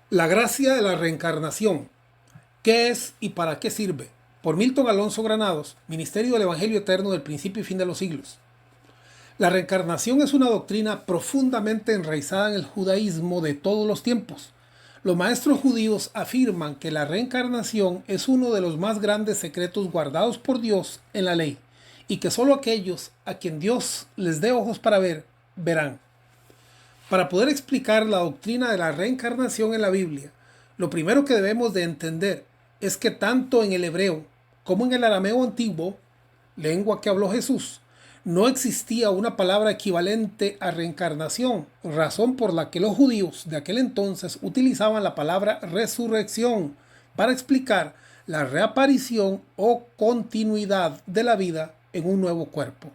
La gracia de la reencarnación. ¿Qué es y para qué sirve? Por Milton Alonso Granados, Ministerio del Evangelio Eterno del Principio y Fin de los Siglos. La reencarnación es una doctrina profundamente enraizada en el judaísmo de todos los tiempos. Los maestros judíos afirman que la reencarnación es uno de los más grandes secretos guardados por Dios en la ley y que solo aquellos a quien Dios les dé ojos para ver, verán. Para poder explicar la doctrina de la reencarnación en la Biblia, lo primero que debemos de entender es que tanto en el hebreo como en el arameo antiguo, lengua que habló Jesús, no existía una palabra equivalente a reencarnación, razón por la que los judíos de aquel entonces utilizaban la palabra resurrección para explicar la reaparición o continuidad de la vida en un nuevo cuerpo.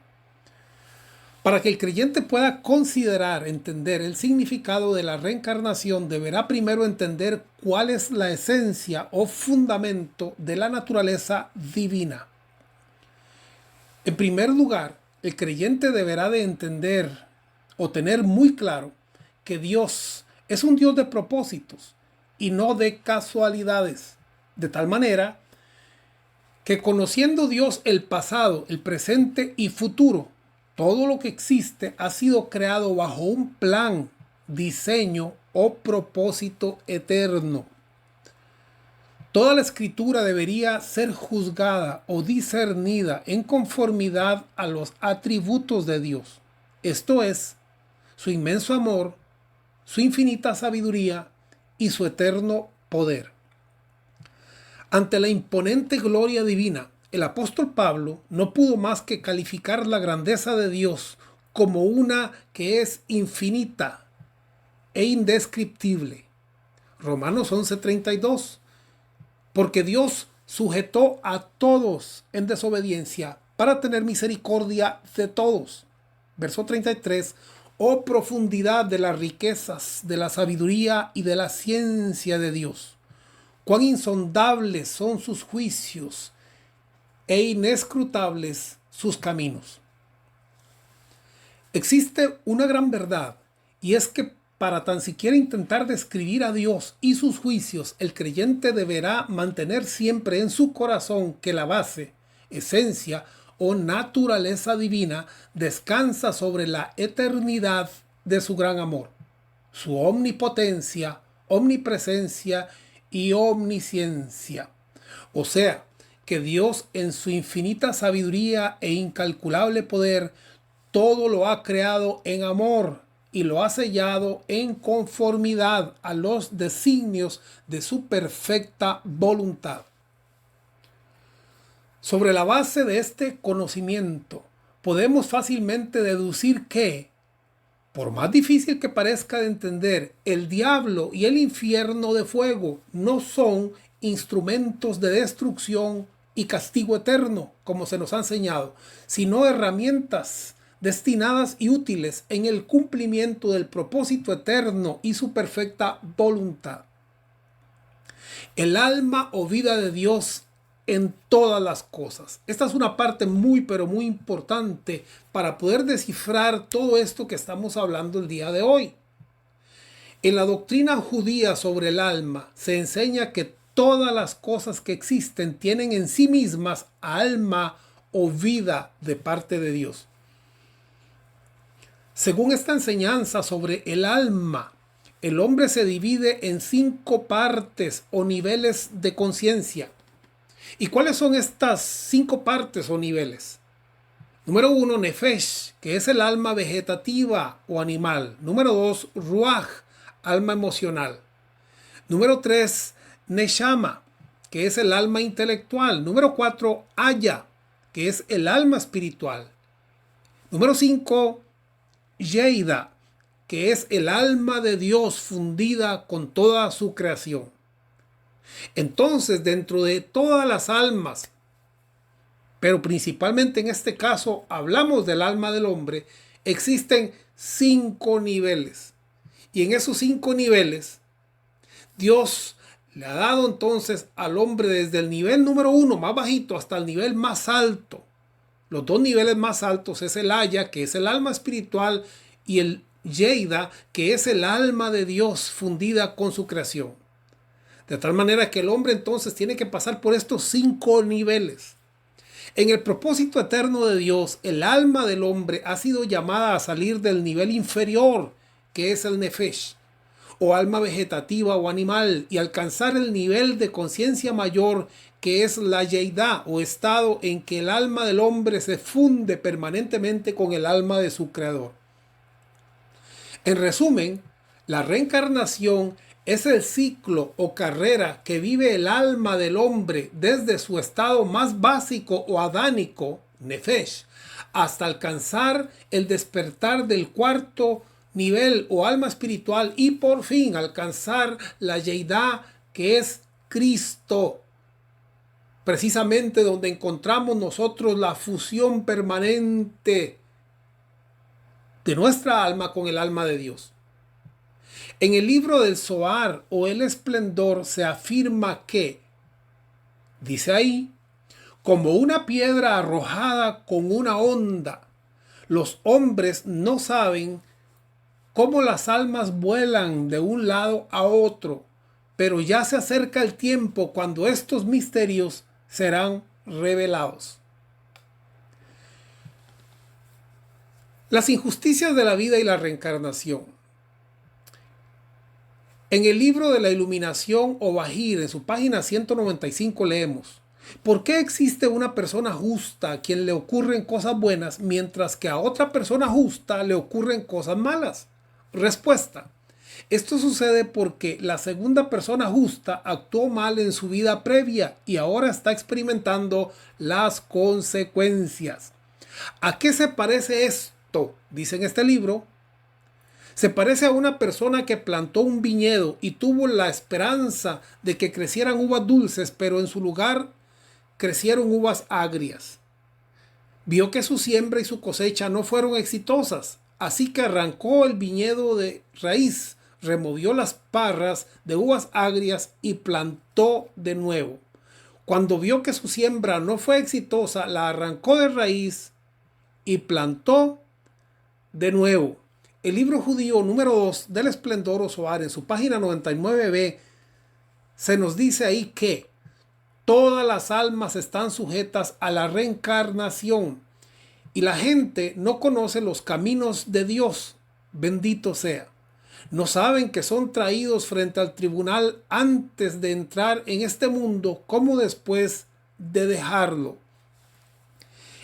Para que el creyente pueda considerar, entender el significado de la reencarnación, deberá primero entender cuál es la esencia o fundamento de la naturaleza divina. En primer lugar, el creyente deberá de entender o tener muy claro que Dios es un Dios de propósitos y no de casualidades, de tal manera que conociendo Dios el pasado, el presente y futuro, todo lo que existe ha sido creado bajo un plan, diseño o propósito eterno. Toda la escritura debería ser juzgada o discernida en conformidad a los atributos de Dios. Esto es, su inmenso amor, su infinita sabiduría y su eterno poder. Ante la imponente gloria divina, el apóstol Pablo no pudo más que calificar la grandeza de Dios como una que es infinita e indescriptible. Romanos 11:32. Porque Dios sujetó a todos en desobediencia para tener misericordia de todos. Verso 33. Oh profundidad de las riquezas, de la sabiduría y de la ciencia de Dios. Cuán insondables son sus juicios e inescrutables sus caminos. Existe una gran verdad, y es que para tan siquiera intentar describir a Dios y sus juicios, el creyente deberá mantener siempre en su corazón que la base, esencia o naturaleza divina descansa sobre la eternidad de su gran amor, su omnipotencia, omnipresencia y omnisciencia. O sea, que Dios en su infinita sabiduría e incalculable poder todo lo ha creado en amor y lo ha sellado en conformidad a los designios de su perfecta voluntad. Sobre la base de este conocimiento, podemos fácilmente deducir que, por más difícil que parezca de entender, el diablo y el infierno de fuego no son instrumentos de destrucción y castigo eterno, como se nos ha enseñado, sino herramientas destinadas y útiles en el cumplimiento del propósito eterno y su perfecta voluntad. El alma o vida de Dios en todas las cosas. Esta es una parte muy pero muy importante para poder descifrar todo esto que estamos hablando el día de hoy. En la doctrina judía sobre el alma se enseña que todas las cosas que existen tienen en sí mismas alma o vida de parte de Dios. Según esta enseñanza sobre el alma, el hombre se divide en 5 partes o niveles de conciencia. ¿Y cuáles son estas 5 partes o niveles? Número 1, Nefesh, que es el alma vegetativa o animal. Número 2, Ruach, alma emocional. Número 3, Neshama, que es el alma intelectual. Número 4, Haya, que es el alma espiritual. Número 5, Yeida, que es el alma de Dios fundida con toda su creación. Entonces, dentro de todas las almas, pero principalmente en este caso hablamos del alma del hombre, existen 5 niveles. Y en esos 5 niveles, Dios le ha dado entonces al hombre desde el nivel número 1, más bajito, hasta el nivel más alto. Los 2 niveles más altos es el Haya, que es el alma espiritual, y el Yeida, que es el alma de Dios fundida con su creación. De tal manera que el hombre entonces tiene que pasar por estos 5 niveles. En el propósito eterno de Dios, el alma del hombre ha sido llamada a salir del nivel inferior, que es el nefesh, o alma vegetativa o animal, y alcanzar el nivel de conciencia mayor, que es la yeidá, o estado en que el alma del hombre se funde permanentemente con el alma de su creador. En resumen, la reencarnación es el ciclo o carrera que vive el alma del hombre desde su estado más básico o adánico, nefesh, hasta alcanzar el despertar del cuarto nivel o alma espiritual y por fin alcanzar la yeidá, que es Cristo, precisamente donde encontramos nosotros la fusión permanente de nuestra alma con el alma de Dios. En el libro del Zohar o el Esplendor se afirma que, dice ahí, como una piedra arrojada con una onda, los hombres no saben cómo las almas vuelan de un lado a otro, pero ya se acerca el tiempo cuando estos misterios serán revelados. Las injusticias de la vida y la reencarnación. En el libro de la Iluminación o Bajir, en su página 195 leemos: ¿por qué existe una persona justa a quien le ocurren cosas buenas mientras que a otra persona justa le ocurren cosas malas? Respuesta: esto sucede porque la segunda persona justa actuó mal en su vida previa y ahora está experimentando las consecuencias. ¿A qué se parece esto? Dice en este libro. Se parece a una persona que plantó un viñedo y tuvo la esperanza de que crecieran uvas dulces, pero en su lugar crecieron uvas agrias. Vio que su siembra y su cosecha no fueron exitosas, así que arrancó el viñedo de raíz, removió las parras de uvas agrias y plantó de nuevo. Cuando vio que su siembra no fue exitosa, la arrancó de raíz y plantó de nuevo. El libro judío número 2 del Esplendor o Zohar, en su página 99b, se nos dice ahí que todas las almas están sujetas a la reencarnación y la gente no conoce los caminos de Dios, bendito sea. No saben que son traídos frente al tribunal antes de entrar en este mundo como después de dejarlo.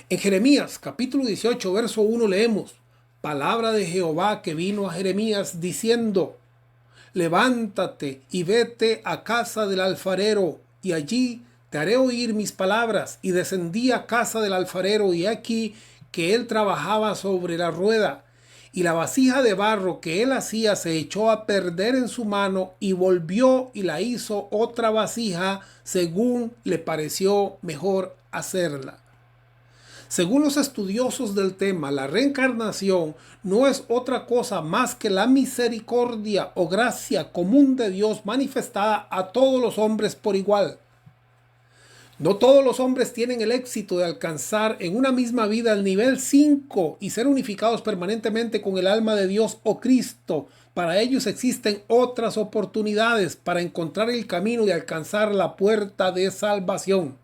En Jeremías capítulo 18 verso 1 leemos: palabra de Jehová que vino a Jeremías diciendo: levántate y vete a casa del alfarero, y allí te haré oír mis palabras. Y descendí a casa del alfarero, y aquí que él trabajaba sobre la rueda, y la vasija de barro que él hacía se echó a perder en su mano, y volvió y la hizo otra vasija según le pareció mejor hacerla. Según los estudiosos del tema, la reencarnación no es otra cosa más que la misericordia o gracia común de Dios manifestada a todos los hombres por igual. No todos los hombres tienen el éxito de alcanzar en una misma vida el nivel 5 y ser unificados permanentemente con el alma de Dios o Cristo. Para ellos existen otras oportunidades para encontrar el camino y alcanzar la puerta de salvación.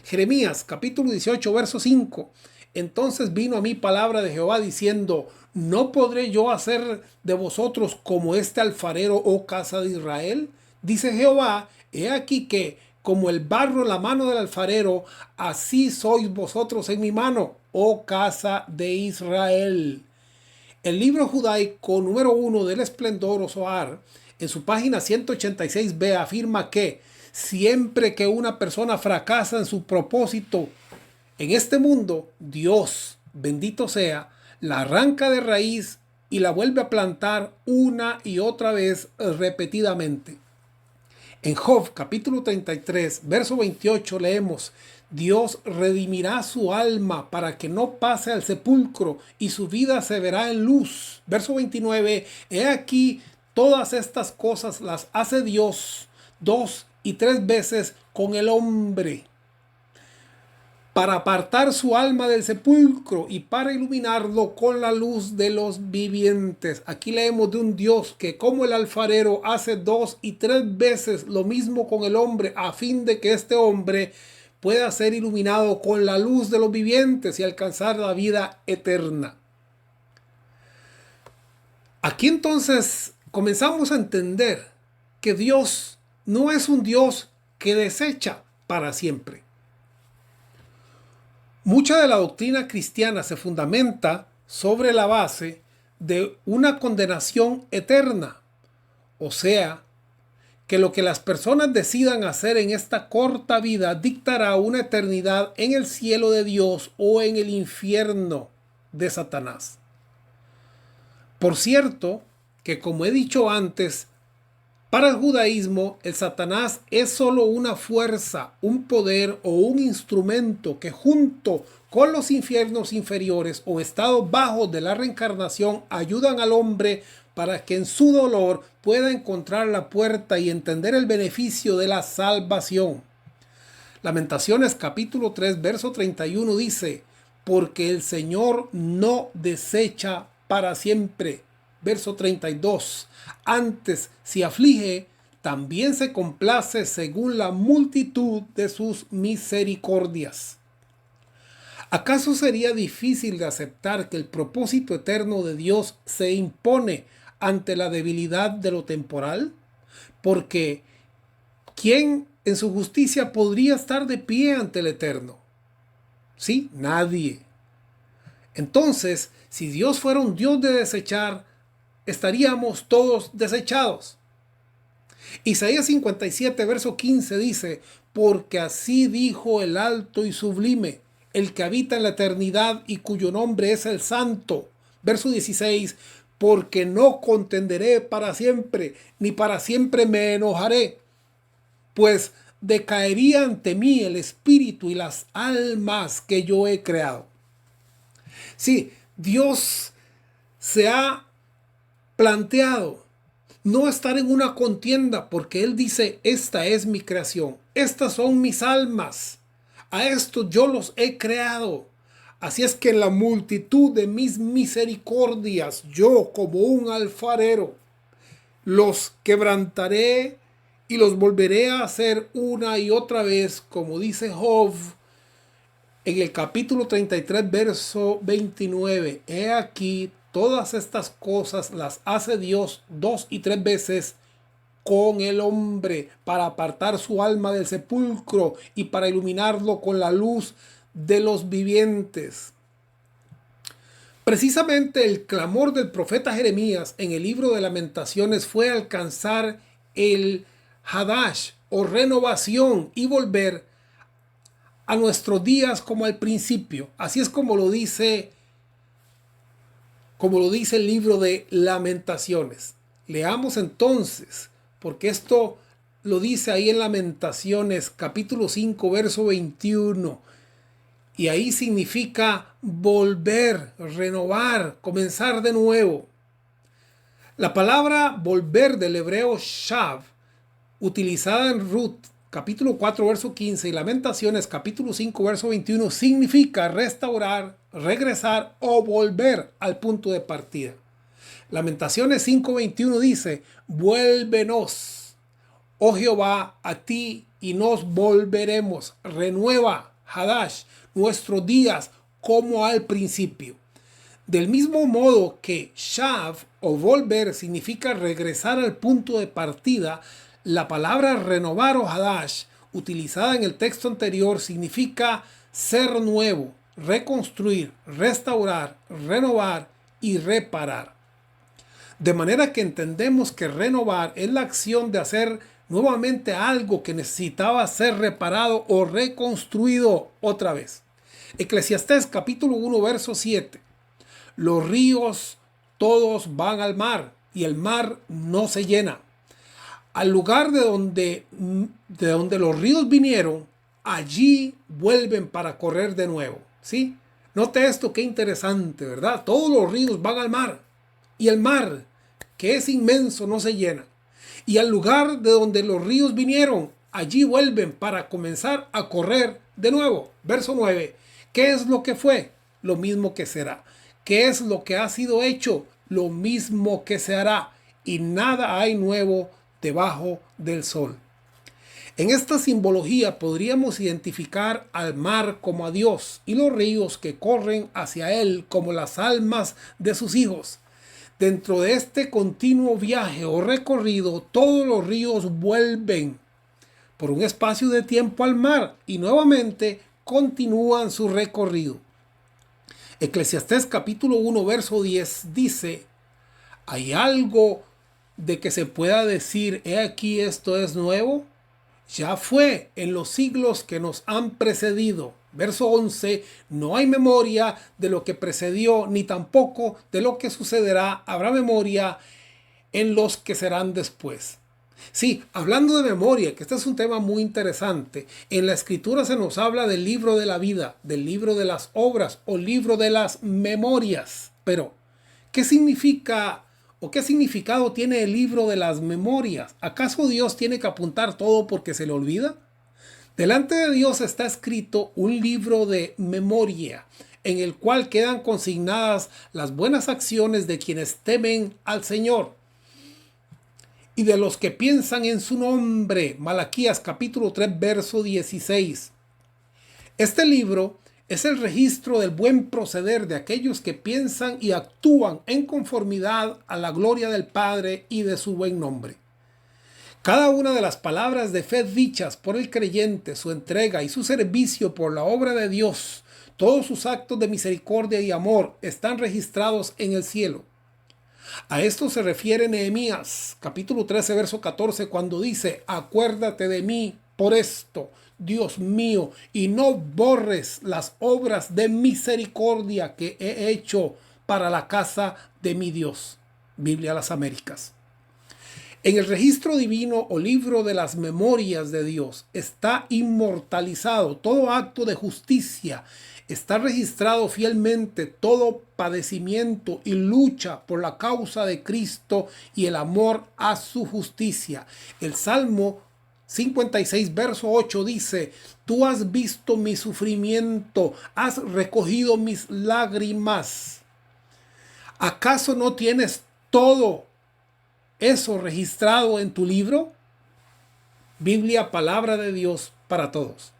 Jeremías capítulo 18 verso 5. Entonces vino a mí palabra de Jehová diciendo: ¿no podré yo hacer de vosotros como este alfarero, oh casa de Israel? Dice Jehová: he aquí que como el barro en la mano del alfarero, así sois vosotros en mi mano, oh casa de Israel. El libro judaico número 1 del Esplendor o Zohar, en su página 186b, afirma que siempre que una persona fracasa en su propósito en este mundo, Dios, bendito sea, la arranca de raíz y la vuelve a plantar una y otra vez repetidamente. En Job capítulo 33, verso 28 leemos: Dios redimirá su alma para que no pase al sepulcro y su vida se verá en luz. Verso 29, he aquí todas estas cosas las hace Dios 2 y 3 veces con el hombre, para apartar su alma del sepulcro y para iluminarlo con la luz de los vivientes. Aquí leemos de un Dios que, como el alfarero, hace 2 y 3 veces lo mismo con el hombre, a fin de que este hombre pueda ser iluminado con la luz de los vivientes y alcanzar la vida eterna. Aquí entonces comenzamos a entender que Dios no es un Dios que desecha para siempre. Mucha de la doctrina cristiana se fundamenta sobre la base de una condenación eterna, o sea, que lo que las personas decidan hacer en esta corta vida dictará una eternidad en el cielo de Dios o en el infierno de Satanás. Por cierto, que como he dicho antes, para el judaísmo, el Satanás es solo una fuerza, un poder o un instrumento que junto con los infiernos inferiores o estados bajos de la reencarnación ayudan al hombre para que en su dolor pueda encontrar la puerta y entender el beneficio de la salvación. Lamentaciones capítulo 3 verso 31 dice: porque el Señor no desecha para siempre. Verso 32. Antes, si aflige, también se complace según la multitud de sus misericordias. ¿Acaso sería difícil de aceptar que el propósito eterno de Dios se impone ante la debilidad de lo temporal? Porque ¿quién en su justicia podría estar de pie ante el Eterno? Sí, nadie. Entonces, si Dios fuera un Dios de desechar, estaríamos todos desechados. Isaías 57, verso 15 dice: porque así dijo el alto y sublime, el que habita en la eternidad y cuyo nombre es el Santo. Verso 16: porque no contenderé para siempre, ni para siempre me enojaré, pues decaería ante mí el espíritu y las almas que yo he creado. Sí, Dios se ha planteado no estar en una contienda, porque Él dice: esta es mi creación, estas son mis almas, a estos yo los he creado. Así es que en la multitud de mis misericordias, yo como un alfarero, los quebrantaré y los volveré a hacer una y otra vez, como dice Job en el capítulo 33, verso 29. He aquí, todas estas cosas las hace Dios 2 y 3 veces con el hombre, para apartar su alma del sepulcro y para iluminarlo con la luz de los vivientes. Precisamente el clamor del profeta Jeremías en el libro de Lamentaciones fue alcanzar el Hadash o renovación y volver a nuestros días como al principio. Así es como lo dice el libro de Lamentaciones. Leamos entonces, porque esto lo dice ahí en Lamentaciones capítulo 5 verso 21. Y ahí significa volver, renovar, comenzar de nuevo. La palabra volver del hebreo shav, utilizada en Ruth capítulo 4 verso 15 y Lamentaciones capítulo 5 verso 21, significa restaurar, regresar o volver al punto de partida. Lamentaciones 5:21 dice: vuélvenos, oh Jehová, a ti y nos volveremos. Renueva, Hadash, nuestros días como al principio. Del mismo modo que shav o volver significa regresar al punto de partida, la palabra renovar o hadash, utilizada en el texto anterior, significa ser nuevo, reconstruir, restaurar, renovar y reparar. De manera que entendemos que renovar es la acción de hacer nuevamente algo que necesitaba ser reparado o reconstruido otra vez. Eclesiastés capítulo 1 verso 7. Los ríos todos van al mar y el mar no se llena. Al lugar de donde los ríos vinieron, allí vuelven para correr de nuevo. ¿Sí? Note esto, qué interesante, ¿verdad? Todos los ríos van al mar y el mar, que es inmenso, no se llena. Y al lugar de donde los ríos vinieron, allí vuelven para comenzar a correr De nuevo, verso 9. ¿Qué es lo que fue? Lo mismo que será. ¿Qué es lo que ha sido hecho? Lo mismo que se hará. Y nada hay nuevo debajo del sol. En esta simbología podríamos identificar al mar como a Dios y los ríos que corren hacia Él como las almas de sus hijos. Dentro de este continuo viaje o recorrido, todos los ríos vuelven por un espacio de tiempo al mar y nuevamente continúan su recorrido. Eclesiastés capítulo 1 verso 10 dice: ¿hay algo de que se pueda decir, he aquí esto es nuevo? Ya fue en los siglos que nos han precedido. Verso 11, no hay memoria de lo que precedió, ni tampoco de lo que sucederá. Habrá memoria en los que serán después. Sí, hablando de memoria, que este es un tema muy interesante, en la escritura se nos habla del libro de la vida, del libro de las obras o libro de las memorias. Pero, ¿qué significa o qué significado tiene el libro de las memorias? ¿Acaso Dios tiene que apuntar todo porque se le olvida? Delante de Dios está escrito un libro de memoria, en el cual quedan consignadas las buenas acciones de quienes temen al Señor y de los que piensan en su nombre. Malaquías capítulo 3 verso 16. Este libro es el registro del buen proceder de aquellos que piensan y actúan en conformidad a la gloria del Padre y de su buen nombre. Cada una de las palabras de fe dichas por el creyente, su entrega y su servicio por la obra de Dios, todos sus actos de misericordia y amor están registrados en el cielo. A esto se refiere Nehemías, capítulo 13, verso 14, cuando dice: acuérdate de mí por esto, Dios mío, y no borres las obras de misericordia que he hecho para la casa de mi Dios. Biblia Las Américas. En el registro divino o libro de las memorias de Dios está inmortalizado todo acto de justicia. Está registrado fielmente todo padecimiento y lucha por la causa de Cristo y el amor a su justicia. El Salmo 56 verso 8 dice: tú has visto mi sufrimiento, has recogido mis lágrimas. ¿Acaso no tienes todo eso registrado en tu libro? Biblia, palabra de Dios para todos.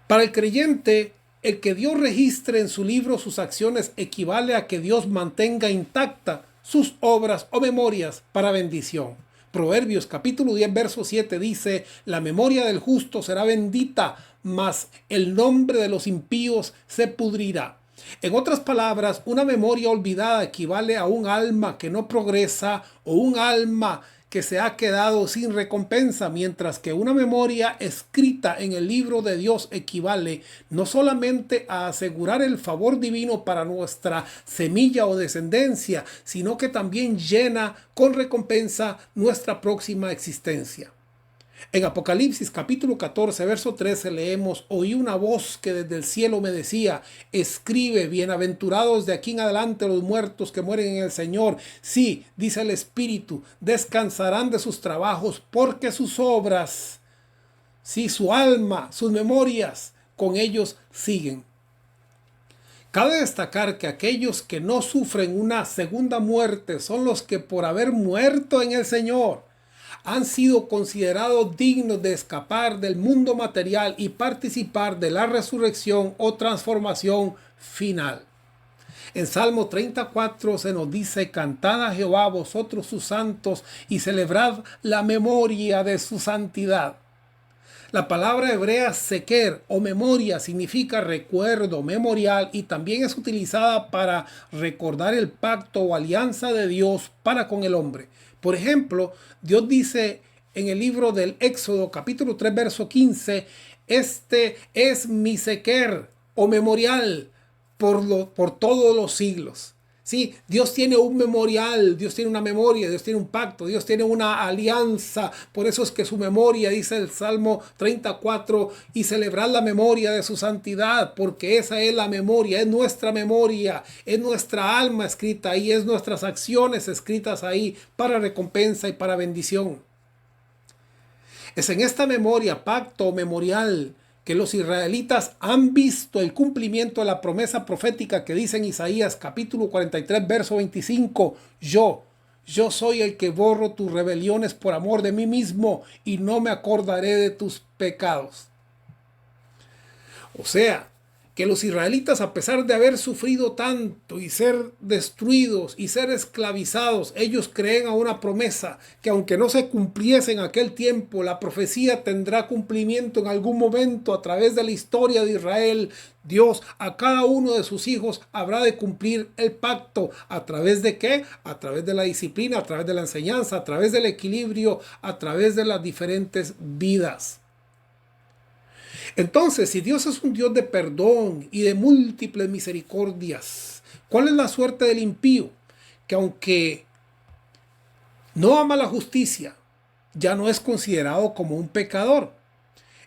Para el creyente, el que Dios registre en su libro sus acciones equivale a que Dios mantenga intacta sus obras o memorias para bendición. Proverbios capítulo 10 verso 7 dice: la memoria del justo será bendita, mas el nombre de los impíos se pudrirá. En otras palabras, una memoria olvidada equivale a un alma que no progresa o un alma que se ha quedado sin recompensa, mientras que una memoria escrita en el libro de Dios equivale no solamente a asegurar el favor divino para nuestra semilla o descendencia, sino que también llena con recompensa nuestra próxima existencia. En Apocalipsis capítulo 14 verso 13 leemos: oí una voz que desde el cielo me decía: escribe, bienaventurados de aquí en adelante los muertos que mueren en el Señor. Sí, dice el Espíritu, descansarán de sus trabajos, porque sus obras, sí, su alma, sus memorias, con ellos siguen. Cabe destacar que aquellos que no sufren una segunda muerte son los que, por haber muerto en el Señor, han sido considerados dignos de escapar del mundo material y participar de la resurrección o transformación final. En Salmo 34 se nos dice: cantad a Jehová vosotros sus santos y celebrad la memoria de su santidad. La palabra hebrea seker o memoria significa recuerdo, memorial, y también es utilizada para recordar el pacto o alianza de Dios para con el hombre. Por ejemplo, Dios dice en el libro del Éxodo capítulo 3 verso 15: este es mi seker o memorial por todos los siglos. Sí, Dios tiene un memorial, Dios tiene una memoria, Dios tiene un pacto, Dios tiene una alianza. Por eso es que su memoria, dice el Salmo 34, y celebrar la memoria de su santidad, porque esa es la memoria, es nuestra memoria, es nuestra alma escrita ahí, es nuestras acciones escritas ahí para recompensa y para bendición. Es en esta memoria, pacto o memorial, que los israelitas han visto el cumplimiento de la promesa profética que dice en Isaías capítulo 43, verso 25, yo soy el que borro tus rebeliones por amor de mí mismo y no me acordaré de tus pecados. O sea, que los israelitas, a pesar de haber sufrido tanto y ser destruidos y ser esclavizados, ellos creen a una promesa que aunque no se cumpliese en aquel tiempo, la profecía tendrá cumplimiento en algún momento a través de la historia de Israel. Dios a cada uno de sus hijos habrá de cumplir el pacto. ¿A través de qué? A través de la disciplina, a través de la enseñanza, a través del equilibrio, a través de las diferentes vidas. Entonces, si Dios es un Dios de perdón y de múltiples misericordias, ¿cuál es la suerte del impío? Que aunque no ama la justicia, ya no es considerado como un pecador.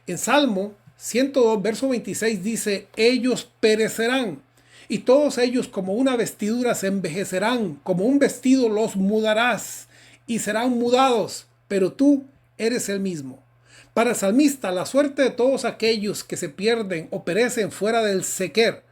En Salmo 102, verso 26 dice, ellos perecerán y todos ellos como una vestidura se envejecerán, como un vestido los mudarás y serán mudados, pero tú eres el mismo. Para el salmista, la suerte de todos aquellos que se pierden o perecen fuera del sequer,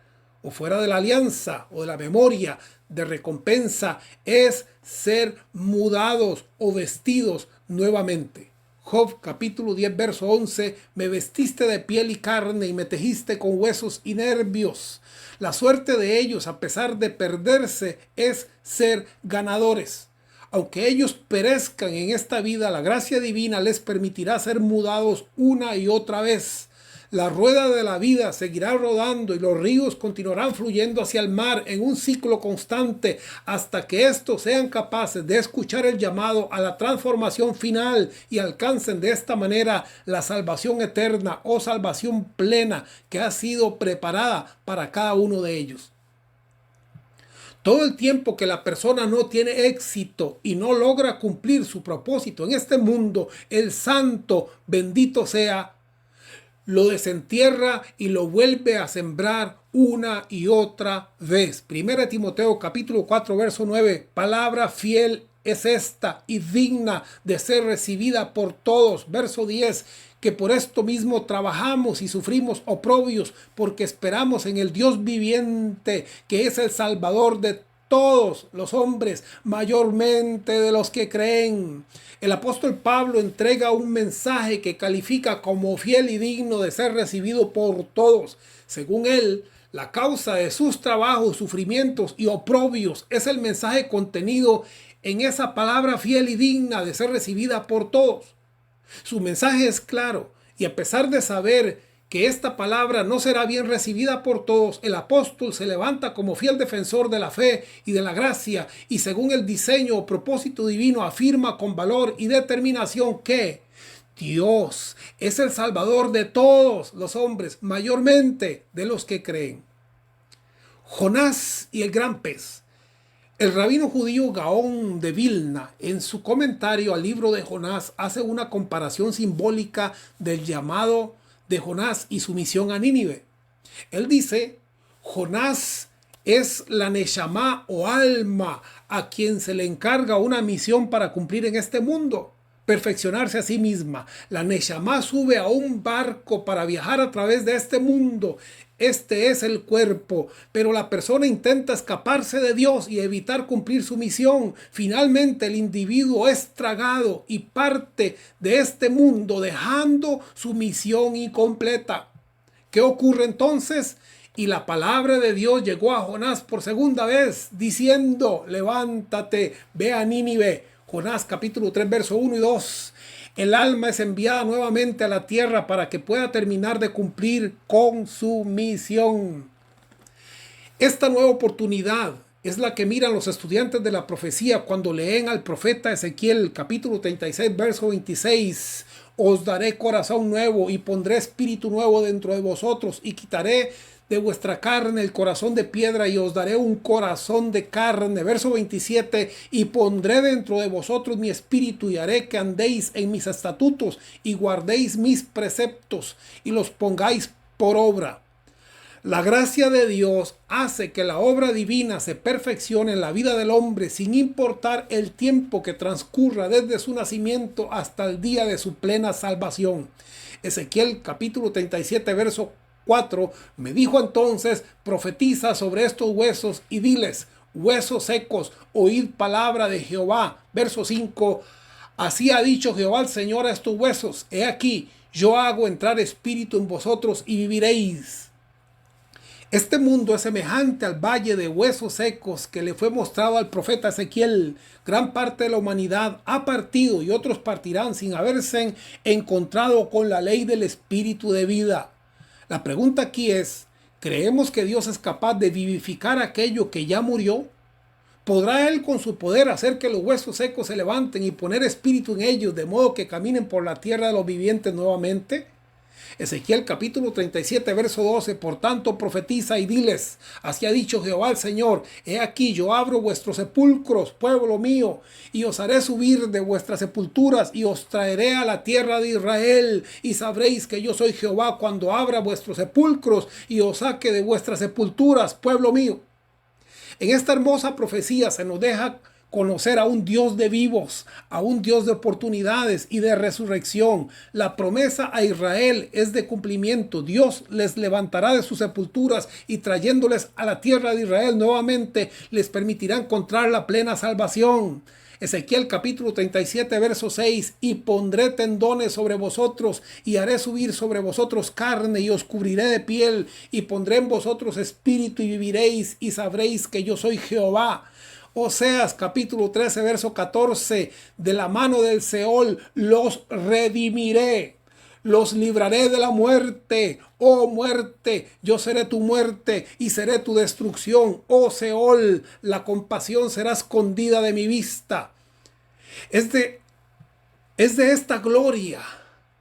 o fuera de la alianza, o de la memoria de recompensa, es ser mudados o vestidos nuevamente. Job capítulo 10, verso 11, me vestiste de piel y carne y me tejiste con huesos y nervios. La suerte de ellos, a pesar de perderse, es ser ganadores. Aunque ellos perezcan en esta vida, la gracia divina les permitirá ser mudados una y otra vez. La rueda de la vida seguirá rodando y los ríos continuarán fluyendo hacia el mar en un ciclo constante hasta que estos sean capaces de escuchar el llamado a la transformación final y alcancen de esta manera la salvación eterna o salvación plena que ha sido preparada para cada uno de ellos. Todo el tiempo que la persona no tiene éxito y no logra cumplir su propósito en este mundo, el santo, bendito sea, lo desentierra y lo vuelve a sembrar una y otra vez. 1 Timoteo capítulo 4, verso 9, palabra fiel es esta y digna de ser recibida por todos. Verso 10, que por esto mismo trabajamos y sufrimos oprobios, porque esperamos en el Dios viviente, que es el Salvador de todos los hombres, mayormente de los que creen. El apóstol Pablo entrega un mensaje que califica como fiel y digno de ser recibido por todos. Según él, la causa de sus trabajos, sufrimientos y oprobios es el mensaje contenido en esa palabra fiel y digna de ser recibida por todos. Su mensaje es claro, y a pesar de saber que esta palabra no será bien recibida por todos, el apóstol se levanta como fiel defensor de la fe y de la gracia, y según el diseño o propósito divino afirma con valor y determinación que Dios es el Salvador de todos los hombres, mayormente de los que creen. Jonás y el gran pez. El rabino judío Gaón de Vilna, en su comentario al libro de Jonás, hace una comparación simbólica del llamado de Jonás y su misión a Nínive. Él dice, Jonás es la Neshama o alma a quien se le encarga una misión para cumplir en este mundo, perfeccionarse a sí misma. La Neshama sube a un barco para viajar a través de este mundo. Este es el cuerpo, pero la persona intenta escaparse de Dios y evitar cumplir su misión. Finalmente el individuo es tragado y parte de este mundo dejando su misión incompleta. ¿Qué ocurre entonces? Y la palabra de Dios llegó a Jonás por segunda vez diciendo, levántate, ve a Nínive. Jonás capítulo 3, verso 1 y 2. El alma es enviada nuevamente a la tierra para que pueda terminar de cumplir con su misión. Esta nueva oportunidad es la que miran los estudiantes de la profecía cuando leen al profeta Ezequiel capítulo 36, verso 26. Os daré corazón nuevo y pondré espíritu nuevo dentro de vosotros y quitaré de vuestra carne el corazón de piedra y os daré un corazón de carne. Verso 27, y pondré dentro de vosotros mi espíritu y haré que andéis en mis estatutos y guardéis mis preceptos y los pongáis por obra. La gracia de Dios hace que la obra divina se perfeccione en la vida del hombre sin importar el tiempo que transcurra desde su nacimiento hasta el día de su plena salvación. Ezequiel capítulo 37 verso 4 me dijo entonces: profetiza sobre estos huesos y diles: huesos secos, oíd palabra de Jehová. Verso 5: así ha dicho Jehová el Señor a estos huesos: he aquí, yo hago entrar espíritu en vosotros y viviréis. Este mundo es semejante al valle de huesos secos que le fue mostrado al profeta Ezequiel. Gran parte de la humanidad ha partido y otros partirán sin haberse encontrado con la ley del espíritu de vida. La pregunta aquí es: ¿creemos que Dios es capaz de vivificar aquello que ya murió? ¿Podrá Él con su poder hacer que los huesos secos se levanten y poner espíritu en ellos de modo que caminen por la tierra de los vivientes nuevamente? Ezequiel capítulo 37 verso 12: por tanto profetiza y diles: así ha dicho Jehová el Señor: he aquí, yo abro vuestros sepulcros, pueblo mío, y os haré subir de vuestras sepulturas y os traeré a la tierra de Israel, y sabréis que yo soy Jehová cuando abra vuestros sepulcros y os saque de vuestras sepulturas, pueblo mío. En esta hermosa profecía se nos deja conocer a un Dios de vivos, a un Dios de oportunidades y de resurrección. La promesa a Israel es de cumplimiento. Dios les levantará de sus sepulturas y trayéndoles a la tierra de Israel nuevamente les permitirá encontrar la plena salvación. Ezequiel capítulo 37 verso 6: y pondré tendones sobre vosotros y haré subir sobre vosotros carne y os cubriré de piel y pondré en vosotros espíritu y viviréis y sabréis que yo soy Jehová. Oseas capítulo 13 verso 14: de la mano del Seol los redimiré, los libraré de la muerte. Oh muerte, yo seré tu muerte y seré tu destrucción. Oh Seol, la compasión será escondida de mi vista. Es de esta gloria,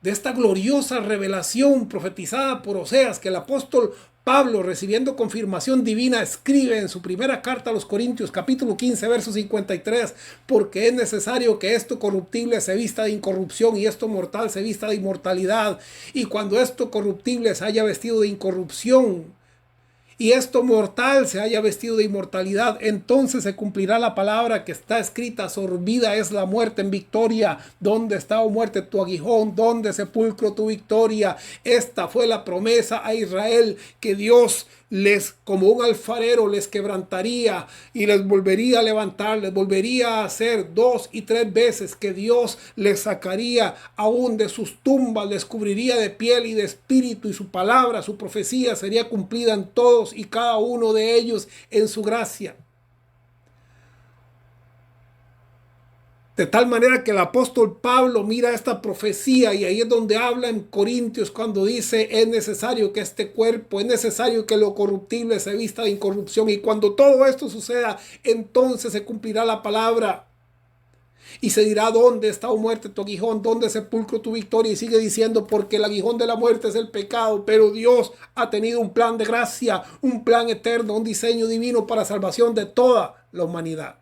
de esta gloriosa revelación profetizada por Oseas, que el apóstol Pablo, recibiendo confirmación divina, escribe en su primera carta a los Corintios, capítulo 15, verso 53, porque es necesario que esto corruptible se vista de incorrupción y esto mortal se vista de inmortalidad. Y cuando esto corruptible se haya vestido de incorrupción y esto mortal se haya vestido de inmortalidad, entonces se cumplirá la palabra que está escrita: sorbida es la muerte en victoria. ¿Dónde está, oh muerte, tu aguijón? ¿Dónde, sepulcro, tu victoria? Esta fue la promesa a Israel, que Dios como un alfarero les quebrantaría y les volvería a levantar, les volvería a hacer 2 y 3 veces, que Dios les sacaría aún de sus tumbas, les cubriría de piel y de espíritu, y su palabra, su profecía sería cumplida en todos y cada uno de ellos en su gracia. De tal manera que el apóstol Pablo mira esta profecía, y ahí es donde habla en Corintios cuando dice: es necesario que este cuerpo, es necesario que lo corruptible se vista de incorrupción. Y cuando todo esto suceda, entonces se cumplirá la palabra. Y se dirá: ¿dónde está, oh muerte, tu aguijón? ¿Dónde, sepulcro, tu victoria? Y sigue diciendo: porque el aguijón de la muerte es el pecado, pero Dios ha tenido un plan de gracia, un plan eterno, un diseño divino para salvación de toda la humanidad.